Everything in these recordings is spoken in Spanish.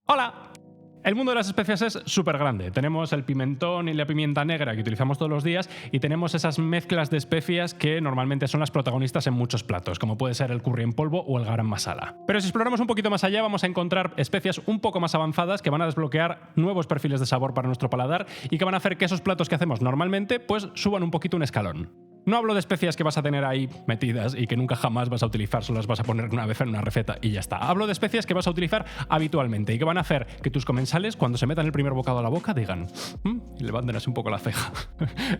¡Hola! El mundo de las especias es súper grande. Tenemos el pimentón y la pimienta negra que utilizamos todos los días y tenemos esas mezclas de especias que normalmente son las protagonistas en muchos platos, como puede ser el curry en polvo o el garam masala. Pero si exploramos un poquito más allá vamos a encontrar especias un poco más avanzadas que van a desbloquear nuevos perfiles de sabor para nuestro paladar y que van a hacer que esos platos que hacemos normalmente pues suban un poquito un escalón. No hablo de especias que vas a tener ahí metidas y que nunca jamás vas a utilizar, solo las vas a poner una vez en una receta y ya está. Hablo de especias que vas a utilizar habitualmente y que van a hacer que tus comensales, cuando se metan el primer bocado a la boca, digan y levanten así un poco la ceja.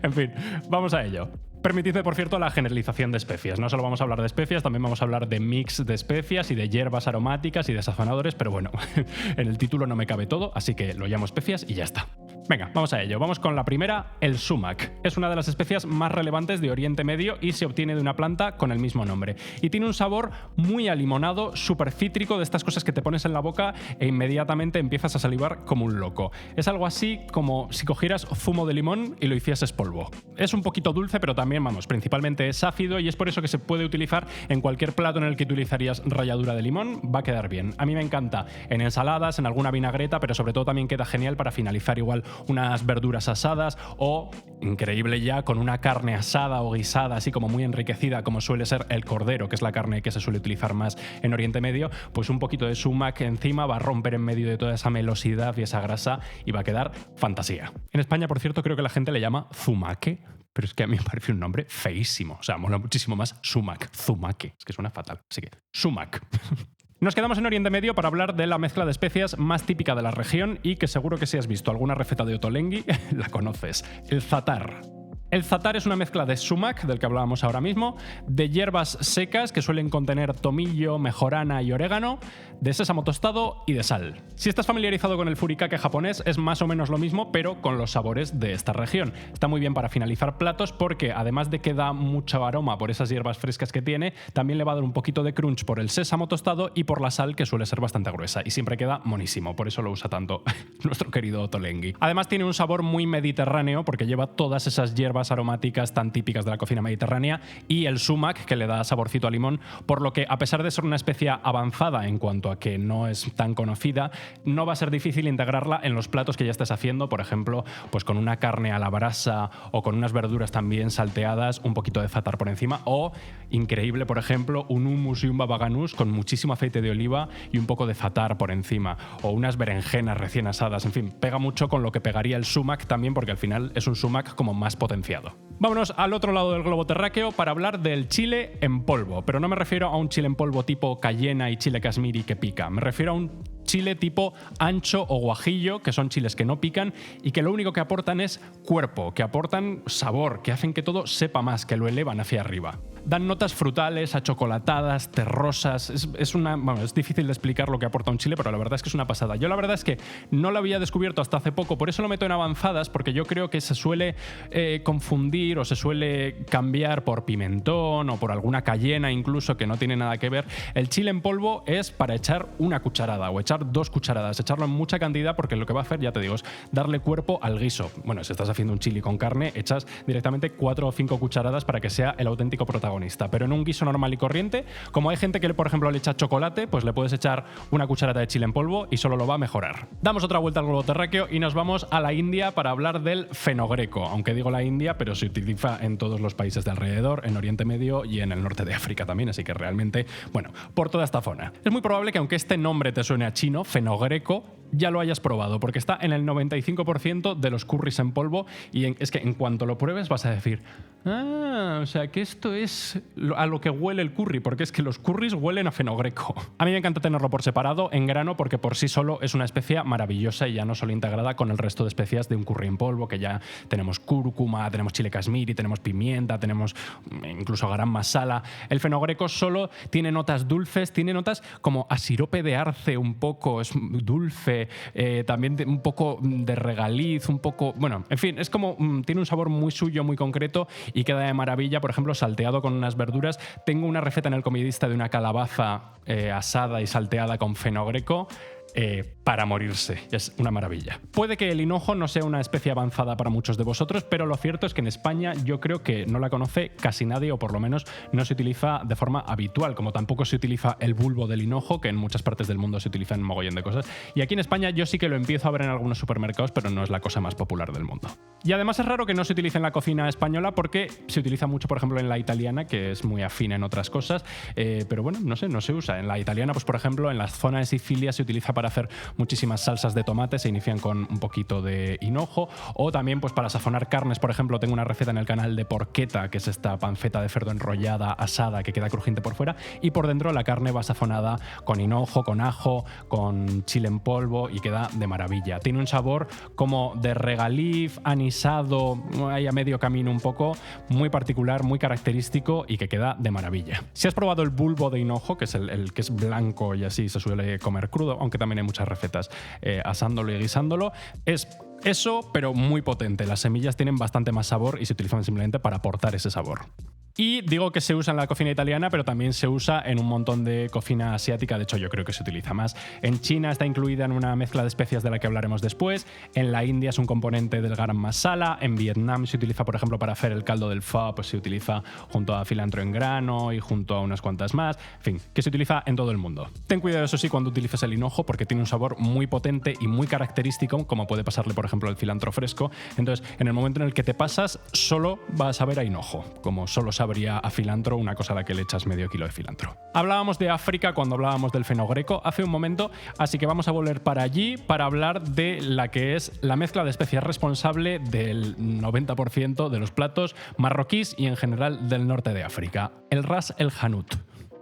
En fin, vamos a ello. Permitidme, por cierto, la generalización de especias. No solo vamos a hablar de especias, también vamos a hablar de mix de especias y de hierbas aromáticas y de sazonadores, pero bueno, en el título no me cabe todo, así que lo llamo especias y ya está. Venga, vamos a ello. Vamos con la primera, el sumac. Es una de las especias más relevantes de Oriente Medio y se obtiene de una planta con el mismo nombre. Y tiene un sabor muy alimonado, súper cítrico, de estas cosas que te pones en la boca e inmediatamente empiezas a salivar como un loco. Es algo así como si cogieras zumo de limón y lo hicieses polvo. Es un poquito dulce, pero también, principalmente es ácido y es por eso que se puede utilizar en cualquier plato en el que utilizarías ralladura de limón, va a quedar bien. A mí me encanta en ensaladas, en alguna vinagreta, pero sobre todo también queda genial para finalizar igual unas verduras asadas o, increíble ya, con una carne asada o guisada, así como muy enriquecida, como suele ser el cordero, que es la carne que se suele utilizar más en Oriente Medio, pues un poquito de sumac encima va a romper en medio de toda esa melosidad y esa grasa y va a quedar fantasía. En España, por cierto, creo que la gente le llama zumaque, pero es que a mí me parece un nombre feísimo. O sea, mola muchísimo más sumac, zumaque. Es que suena fatal. Así que, sumac. Nos quedamos en Oriente Medio para hablar de la mezcla de especias más típica de la región y que seguro que si has visto alguna receta de Ottolenghi, la conoces. El zatar. El zatar es una mezcla de sumac, del que hablábamos ahora mismo, de hierbas secas que suelen contener tomillo, mejorana y orégano, de sésamo tostado y de sal. Si estás familiarizado con el furikake japonés, es más o menos lo mismo, pero con los sabores de esta región. Está muy bien para finalizar platos porque, además de que da mucho aroma por esas hierbas frescas que tiene, también le va a dar un poquito de crunch por el sésamo tostado y por la sal, que suele ser bastante gruesa, y siempre queda monísimo, por eso lo usa tanto nuestro querido Ottolenghi. Además tiene un sabor muy mediterráneo porque lleva todas esas hierbas aromáticas tan típicas de la cocina mediterránea y el sumac, que le da saborcito a limón, por lo que, a pesar de ser una especia avanzada en cuanto a que no es tan conocida, no va a ser difícil integrarla en los platos que ya estés haciendo, por ejemplo, pues con una carne a la brasa o con unas verduras también salteadas, un poquito de zatar por encima, o, increíble, por ejemplo, un hummus y un baba ganoush con muchísimo aceite de oliva y un poco de zatar por encima, o unas berenjenas recién asadas. En fin, pega mucho con lo que pegaría el sumac también, porque al final es un sumac como más potenciado. Vámonos al otro lado del globo terráqueo para hablar del chile en polvo, pero no me refiero a un chile en polvo tipo cayena y chile kashmiri que pica, me refiero a un chile tipo ancho o guajillo, que son chiles que no pican y que lo único que aportan es cuerpo, que aportan sabor, que hacen que todo sepa más, que lo elevan hacia arriba. Dan notas frutales, achocolatadas, terrosas. Es difícil de explicar lo que aporta un chile, pero la verdad es que es una pasada. Yo la verdad es que no lo había descubierto hasta hace poco, por eso lo meto en avanzadas, porque yo creo que se suele confundir o se suele cambiar por pimentón o por alguna cayena incluso, que no tiene nada que ver. El chile en polvo es para echar una cucharada o echar 2 cucharadas, echarlo en mucha cantidad, porque lo que va a hacer, ya te digo, es darle cuerpo al guiso. Bueno, si estás haciendo un chili con carne, echas directamente 4 o 5 cucharadas para que sea el auténtico protagonista. Pero en un guiso normal y corriente, como hay gente que por ejemplo le echa chocolate, pues le puedes echar una cucharada de chile en polvo y solo lo va a mejorar. Damos otra vuelta al globo terráqueo y nos vamos a la India para hablar del fenogreco, aunque digo la India, pero se utiliza en todos los países de alrededor, en Oriente Medio y en el norte de África también, así que realmente, bueno, por toda esta zona. Es muy probable que, aunque este nombre te suene a chino, fenogreco, ya lo hayas probado, porque está en el 95% de los curries en polvo y es que en cuanto lo pruebes vas a decir, o sea que esto es a lo que huele el curry, porque es que los curries huelen a fenogreco. A mí me encanta tenerlo por separado, en grano, porque por sí solo es una especia maravillosa y ya no solo integrada con el resto de especias de un curry en polvo, que ya tenemos cúrcuma, tenemos chile kashmiri, tenemos pimienta, tenemos incluso garam masala. El fenogreco solo tiene notas dulces, tiene notas como a sirope de arce un poco, es dulce, también un poco de regaliz, un poco, bueno, en fin, es como tiene un sabor muy suyo, muy concreto y queda de maravilla, por ejemplo, salteado con unas verduras. Tengo una receta en El Comidista de una calabaza asada y salteada con fenogreco. para morirse. Es una maravilla. Puede que el hinojo no sea una especie avanzada para muchos de vosotros, pero lo cierto es que en España yo creo que no la conoce casi nadie, o por lo menos no se utiliza de forma habitual, como tampoco se utiliza el bulbo del hinojo, que en muchas partes del mundo se utiliza en un mogollón de cosas. Y aquí en España yo sí que lo empiezo a ver en algunos supermercados, pero no es la cosa más popular del mundo. Y además es raro que no se utilice en la cocina española porque se utiliza mucho, por ejemplo, en la italiana, que es muy afín en otras cosas, pero bueno, no sé, no se usa. En la italiana, pues por ejemplo, en la zona de Sicilia se utiliza para hacer muchísimas salsas de tomate, se inician con un poquito de hinojo, o también pues para sazonar carnes, por ejemplo, tengo una receta en el canal de porchetta, que es esta panceta de cerdo enrollada, asada, que queda crujiente por fuera, y por dentro la carne va sazonada con hinojo, con ajo, con chile en polvo, y queda de maravilla. Tiene un sabor como de regaliz, anisado, ahí a medio camino un poco, muy particular, muy característico y que queda de maravilla. Si has probado el bulbo de hinojo, que es el que es blanco y así se suele comer crudo, aunque también hay muchas recetas asándolo y guisándolo, es eso, pero muy potente. Las semillas tienen bastante más sabor y se utilizan simplemente para aportar ese sabor. Y digo que se usa en la cocina italiana, pero también se usa en un montón de cocina asiática. De hecho, yo creo que se utiliza más. En China está incluida en una mezcla de especias de la que hablaremos después. En la India es un componente del garam masala. En Vietnam se utiliza, por ejemplo, para hacer el caldo del pho, pues se utiliza junto a cilantro en grano y junto a unas cuantas más. En fin, que se utiliza en todo el mundo. Ten cuidado, eso sí, cuando utilices el hinojo, porque tiene un sabor muy potente y muy característico, como puede pasarle, por ejemplo, el cilantro fresco. Entonces, en el momento en el que te pasas, solo vas a ver a hinojo, como solo sabría a cilantro, una cosa a la que le echas medio kilo de cilantro. Hablábamos de África cuando hablábamos del fenogreco hace un momento, así que vamos a volver para allí para hablar de la que es la mezcla de especias responsable del 90% de los platos marroquíes y en general del norte de África, el ras el hanout.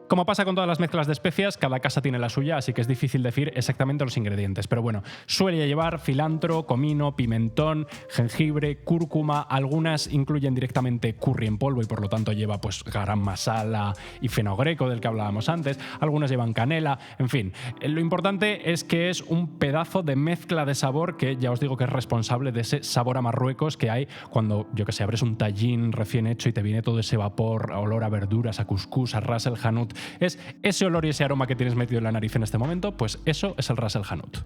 Como pasa con todas las mezclas de especias, cada casa tiene la suya, así que es difícil decir exactamente los ingredientes. Pero bueno, suele llevar cilantro, comino, pimentón, jengibre, cúrcuma. Algunas incluyen directamente curry en polvo y por lo tanto lleva pues garam masala y fenogreco del que hablábamos antes. Algunas llevan canela, en fin. Lo importante es que es un pedazo de mezcla de sabor que ya os digo que es responsable de ese sabor a Marruecos que hay cuando, yo que sé, abres un tajín recién hecho y te viene todo ese vapor, olor a verduras, a cuscús, a ras el hanout. Es ese olor y ese aroma que tienes metido en la nariz en este momento, pues eso es el ras el hanout.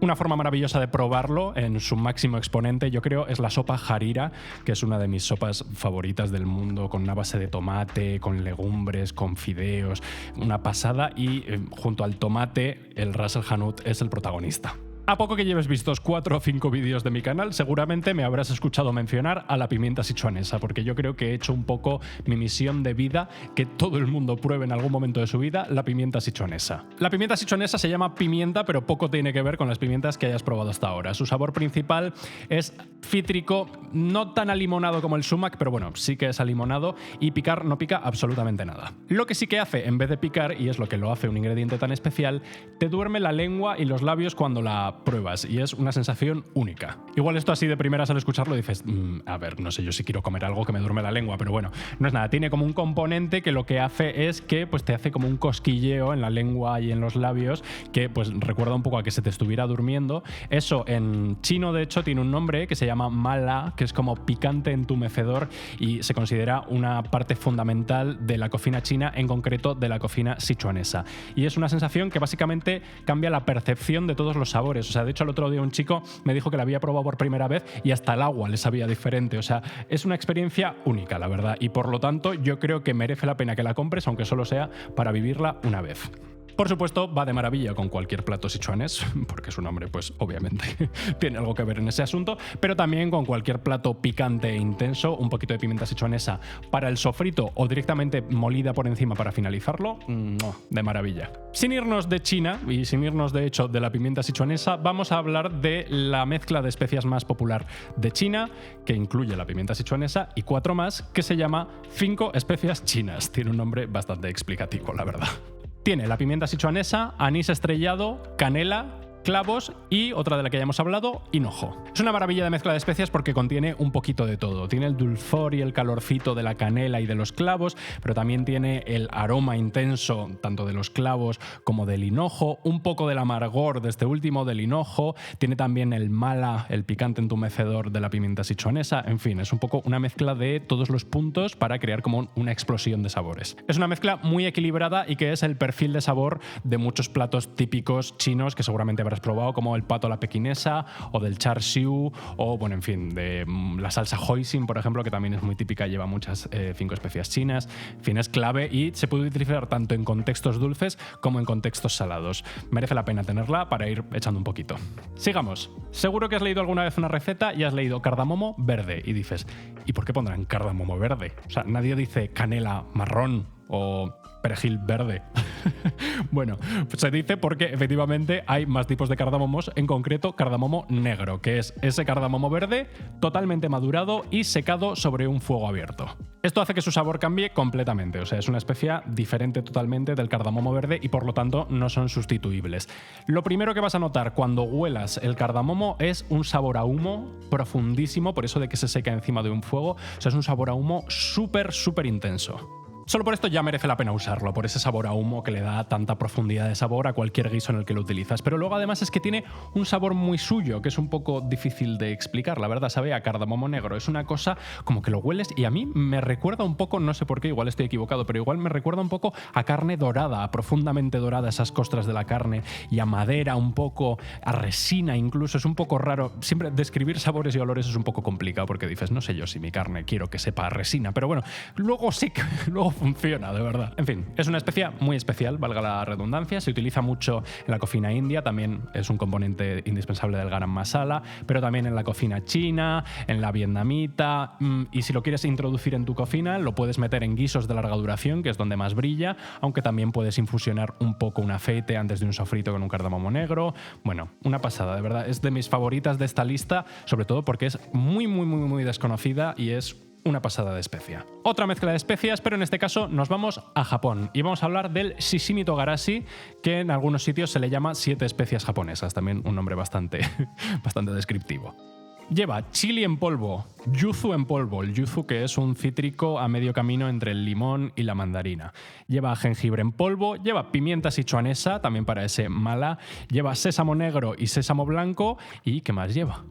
Una forma maravillosa de probarlo en su máximo exponente, yo creo, es la sopa harira, que es una de mis sopas favoritas del mundo, con una base de tomate, con legumbres, con fideos, una pasada, y junto al tomate el ras el hanout es el protagonista. A poco que lleves vistos 4 o 5 vídeos de mi canal, seguramente me habrás escuchado mencionar a la pimienta sichuanesa, porque yo creo que he hecho un poco mi misión de vida, que todo el mundo pruebe en algún momento de su vida la pimienta sichuanesa. La pimienta sichuanesa se llama pimienta, pero poco tiene que ver con las pimientas que hayas probado hasta ahora. Su sabor principal es cítrico, no tan alimonado como el sumac, pero bueno, sí que es alimonado, y picar no pica absolutamente nada. Lo que sí que hace, en vez de picar, y es lo que lo hace un ingrediente tan especial, te duerme la lengua y los labios cuando la pruebas, y es una sensación única. Igual esto así de primeras al escucharlo dices, a ver, no sé yo si quiero comer algo que me duerme la lengua, pero bueno, no es nada. Tiene como un componente que lo que hace es que pues te hace como un cosquilleo en la lengua y en los labios que pues recuerda un poco a que se te estuviera durmiendo. Eso en chino de hecho tiene un nombre que se llama mala, que es como picante entumecedor, y se considera una parte fundamental de la cocina china, en concreto de la cocina sichuanesa. Y es una sensación que básicamente cambia la percepción de todos los sabores. O sea, de hecho el otro día un chico me dijo que la había probado por primera vez y hasta el agua le sabía diferente. O sea, es una experiencia única, la verdad, y por lo tanto yo creo que merece la pena que la compres, aunque solo sea para vivirla una vez. Por supuesto, va de maravilla con cualquier plato sichuanés, porque su nombre, pues, obviamente, tiene algo que ver en ese asunto, pero también con cualquier plato picante e intenso, un poquito de pimienta sichuanesa para el sofrito o directamente molida por encima para finalizarlo, de maravilla. Sin irnos de China, y sin irnos, de hecho, de la pimienta sichuanesa, vamos a hablar de la mezcla de especias más popular de China, que incluye la pimienta sichuanesa y 4 más, que se llama 5 especias chinas. Tiene un nombre bastante explicativo, la verdad. Tiene la pimienta sichuanesa, anís estrellado, canela, clavos y, otra de la que ya hemos hablado, hinojo. Es una maravilla de mezcla de especias porque contiene un poquito de todo. Tiene el dulzor y el calorcito de la canela y de los clavos, pero también tiene el aroma intenso tanto de los clavos como del hinojo, un poco del amargor de este último, del hinojo. Tiene también el mala, el picante entumecedor de la pimienta sichuanesa. En fin, es un poco una mezcla de todos los puntos para crear como una explosión de sabores. Es una mezcla muy equilibrada y que es el perfil de sabor de muchos platos típicos chinos que seguramente habrás habrás probado, como el pato a la pequinesa o del char siu o, bueno, en fin, de la salsa hoisin, por ejemplo, que también es muy típica, lleva muchas 5 especias chinas. En fin, es clave y se puede utilizar tanto en contextos dulces como en contextos salados. Merece la pena tenerla para ir echando un poquito. Sigamos. Seguro que has leído alguna vez una receta y has leído cardamomo verde y dices, ¿y por qué pondrán cardamomo verde? O sea, nadie dice canela marrón o perejil verde. Bueno, pues se dice porque efectivamente hay más tipos de cardamomos, en concreto cardamomo negro, que es ese cardamomo verde totalmente madurado y secado sobre un fuego abierto. Esto hace que su sabor cambie completamente, o sea, es una especia diferente totalmente del cardamomo verde y por lo tanto no son sustituibles. Lo primero que vas a notar cuando huelas el cardamomo es un sabor a humo profundísimo, por eso de que se seca encima de un fuego, o sea, es un sabor a humo súper intenso. Solo por esto ya merece la pena usarlo, por ese sabor a humo que le da tanta profundidad de sabor a cualquier guiso en el que lo utilizas. Pero luego además es que tiene un sabor muy suyo, que es un poco difícil de explicar, la verdad, sabe a cardamomo negro. Es una cosa como que lo hueles y a mí me recuerda un poco, no sé por qué, igual estoy equivocado, pero igual me recuerda un poco a carne dorada, a profundamente dorada, esas costras de la carne, y a madera un poco, a resina incluso. Es un poco raro. Siempre describir sabores y olores es un poco complicado porque dices, no sé yo si mi carne quiero que sepa a resina, pero bueno, luego sí que luego funciona, de verdad. En fin, es una especia muy especial, valga la redundancia. Se utiliza mucho en la cocina india, también es un componente indispensable del garam masala, pero también en la cocina china, en la vietnamita, y si lo quieres introducir en tu cocina, lo puedes meter en guisos de larga duración, que es donde más brilla, aunque también puedes infusionar un poco un aceite antes de un sofrito con un cardamomo negro. Bueno, una pasada, de verdad. Es de mis favoritas de esta lista, sobre todo porque es muy desconocida y es una pasada de especia. Otra mezcla de especias, pero en este caso nos vamos a Japón y vamos a hablar del Shishimi Togarashi, que en algunos sitios se le llama 7 especias japonesas, también un nombre bastante descriptivo. Lleva chili en polvo, yuzu en polvo, el yuzu que es un cítrico a medio camino entre el limón y la mandarina. Lleva jengibre en polvo, lleva pimienta sichuanesa, también para ese mala, lleva sésamo negro y sésamo blanco y ¿qué más lleva?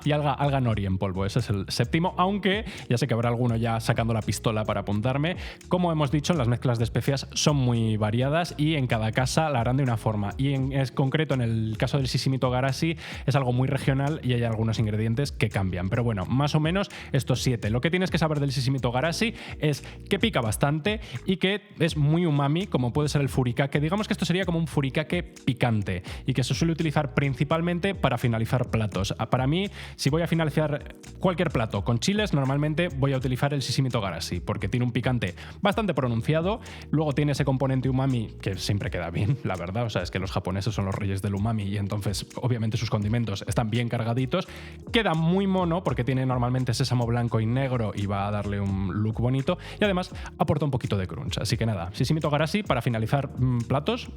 Y alga nori en polvo, ese es el séptimo, aunque ya sé que habrá alguno ya sacando la pistola para apuntarme. Como hemos dicho, las mezclas de especias son muy variadas y en cada casa la harán de una forma. Y es concreto en el caso del Shishimi Togarashi es algo muy regional y hay algunos ingredientes que cambian. Pero bueno, más o menos estos 7. Lo que tienes que saber del Shishimi Togarashi es que pica bastante y que es muy umami, como puede ser el furikake. Digamos que esto sería como un furikake picante y que se suele utilizar principalmente para finalizar platos. Para mí, si voy a finalizar cualquier plato con chiles, normalmente voy a utilizar el Shishimi Togarashi porque tiene un picante bastante pronunciado, luego tiene ese componente umami que siempre queda bien, la verdad, o sea, es que los japoneses son los reyes del umami y entonces obviamente sus condimentos están bien cargaditos, queda muy mono porque tiene normalmente sésamo blanco y negro y va a darle un look bonito y además aporta un poquito de crunch, así que nada, Shishimi Togarashi para finalizar platos,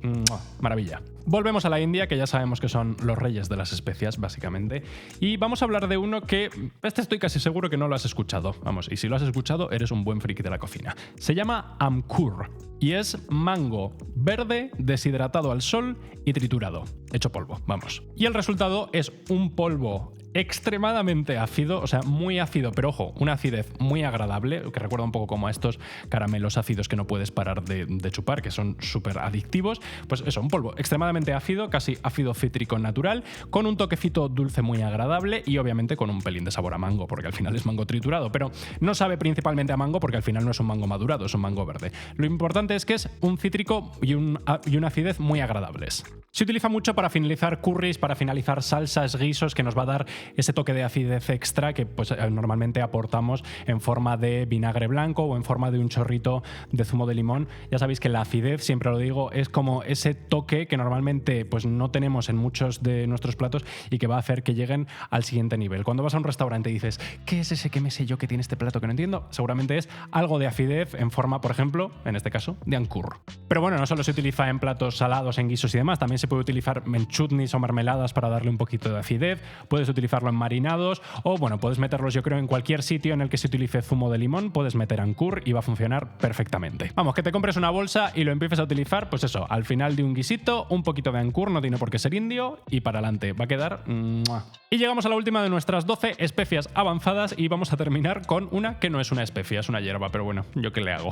maravilla. Volvemos a la India, que ya sabemos que son los reyes de las especias básicamente, y vamos a hablar de uno que estoy casi seguro que no lo has escuchado. Vamos, y si lo has escuchado, eres un buen friki de la cocina. Se llama Amkur y es mango verde deshidratado al sol y triturado, hecho polvo, vamos. Y el resultado es un polvo extremadamente ácido, o sea, muy ácido, pero ojo, una acidez muy agradable, que recuerda un poco como a estos caramelos ácidos que no puedes parar de chupar, que son súper adictivos. Pues eso, un polvo extremadamente ácido, casi ácido cítrico natural, con un toquecito dulce muy agradable y obviamente con un pelín de sabor a mango, porque al final es mango triturado, pero no sabe principalmente a mango porque al final no es un mango madurado, es un mango verde. Lo importante es que es un cítrico y una acidez muy agradables. Se utiliza mucho para finalizar curries, para finalizar salsas, guisos, que nos va a dar ese toque de acidez extra que pues, normalmente aportamos en forma de vinagre blanco o en forma de un chorrito de zumo de limón. Ya sabéis que la acidez, siempre lo digo, es como ese toque que normalmente pues, no tenemos en muchos de nuestros platos y que va a hacer que lleguen al siguiente nivel. Cuando vas a un restaurante y dices, ¿qué es ese que me sé yo que tiene este plato que no entiendo? Seguramente es algo de acidez en forma, por ejemplo, en este caso, de ankur. Pero bueno, no solo se utiliza en platos salados, en guisos y demás, también se puede utilizar en chutneys o mermeladas para darle un poquito de acidez, puedes utilizarlo en marinados o bueno, puedes meterlos yo creo en cualquier sitio en el que se utilice zumo de limón, puedes meter ankur y va a funcionar perfectamente. Vamos, que te compres una bolsa y lo empieces a utilizar, pues eso, al final de un guisito, un poquito de ankur, no tiene por qué ser indio y para adelante, va a quedar... ¡mua! Y llegamos a la última de nuestras 12 especias avanzadas y vamos a terminar con una que no es una especia, es una hierba, pero bueno, ¿yo qué le hago?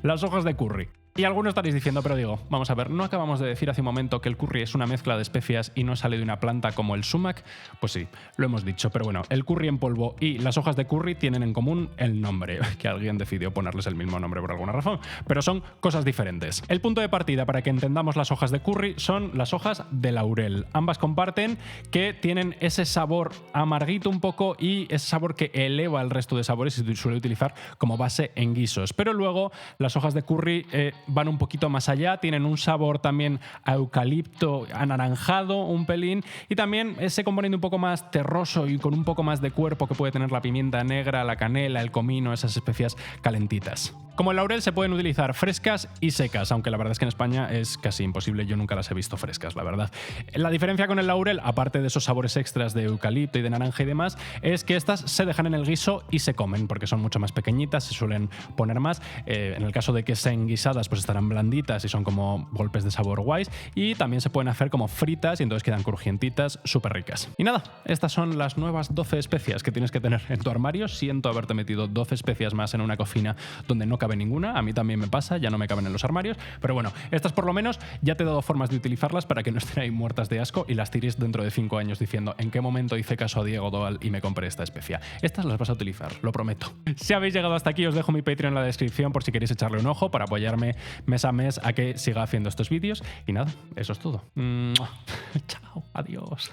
Las hojas de curry. Y algunos estaréis diciendo, pero digo, vamos a ver, ¿no acabamos de decir hace un momento que el curry es una mezcla de especias y no sale de una planta como el sumac? Pues sí, lo hemos dicho, pero bueno, el curry en polvo y las hojas de curry tienen en común el nombre, que alguien decidió ponerles el mismo nombre por alguna razón, pero son cosas diferentes. El punto de partida para que entendamos las hojas de curry son las hojas de laurel. Ambas comparten que tienen ese sabor amarguito un poco y ese sabor que eleva el resto de sabores y se suele utilizar como base en guisos. Pero luego las hojas de curry van un poquito más allá, tienen un sabor también a eucalipto anaranjado un pelín y también ese componente un poco más terroso y con un poco más de cuerpo que puede tener la pimienta negra, la canela, el comino, esas especias calentitas. Como el laurel se pueden utilizar frescas y secas, aunque la verdad es que en España es casi imposible, yo nunca las he visto frescas, la verdad. La diferencia con el laurel, aparte de esos sabores extras de eucalipto y de naranja y demás, es que estas se dejan en el guiso y se comen, porque son mucho más pequeñitas, se suelen poner más. En el caso de que sean guisadas, pues estarán blanditas y son como golpes de sabor guays, y también se pueden hacer como fritas y entonces quedan crujientitas, súper ricas. Y nada, estas son las nuevas 12 especias que tienes que tener en tu armario. Siento haberte metido 12 especias más en una cocina donde no cabe ninguna, a mí también me pasa, ya no me caben en los armarios, pero bueno, estas por lo menos ya te he dado formas de utilizarlas para que no estén ahí muertas de asco y las tires dentro de 5 años diciendo en qué momento hice caso a Diego Doal y me compré esta especia. Estas las vas a utilizar, lo prometo. Si habéis llegado hasta aquí, os dejo mi Patreon en la descripción por si queréis echarle un ojo para apoyarme mes a mes a que siga haciendo estos vídeos. Y nada, eso es todo. Chao, adiós.